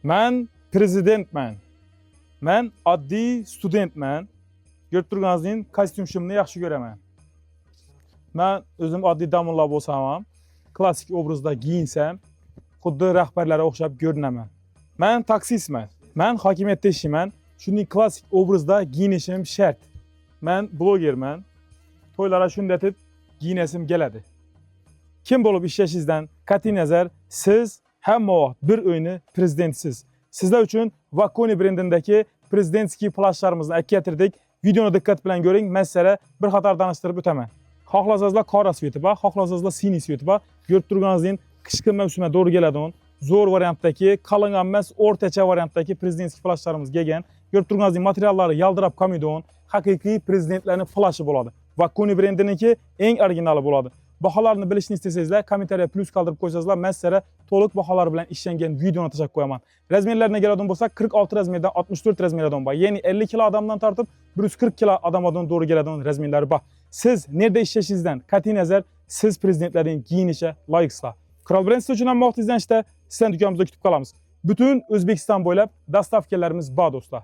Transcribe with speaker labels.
Speaker 1: Men prezidentman. Men oddiy studentman. Görüp turganingizdek kostyumimni yaxshi ko'raman. Men o'zim oddiy damulla bo'lsam ham, klassik obrazda giyinsam, xuddi rahbarlarga o'xshab ko'rinaman. Men taksistman. Men hokimiyatda ishlayman. Shuning klassik obrazda giyinishim shart. Men blogerman. To'ylarga shunday deb giyinasim keladi. Kim bo'lib ishlashingizddan qat'iy nazar, siz hamma vaqt bir o'yni prezidentsiz. Sizlar uchun Vakoni brendindagi prezidentskiy plashlarimizni keltirdik. Videoni diqqat bilan ko'ring. Men sizlarga bir qator tanishtirib o'taman. Xohlasangizlar qora sveti bor, xohlasangizlar siniy sveti bor. Ko'rib turganingizdek qishki mavsumga to'g'ri keladigan zo'r variantdagi, qalin emas, o'rtacha variantdagi prezidentskiy flashlarimiz kelgan. Ko'rib turganingizdek materiallari yaldirab qolmaydigan, haqiqiy prezidentlarning flashi bo'ladi. Vakoni brendiniki eng originali bo'ladi. Baholarni bilishni istasangizlar, kommentariya plus qoldirib qo'ysangizlar, men sizlarga to'liq baholar bilan ishlangan videoni tashab qo'yaman. Razmerlarga keladigan bo'lsak, 46 razmerdan 64 razmerdan bor. Ya'ni 50 kilo odamdan tortib 140 kilo odamdan to'g'ri keladigan razmerlari bor. Siz nerede ishlashingizdan qat'iy nazar, siz prezidentlarning giyinishga loyiqsizlar. Kral Brand uchun ham vaqt izlanishda sizlarni do'konimizda kutib qolamiz. Butun O'zbekiston bo'ylab dastavkalarimiz bor do'stlar.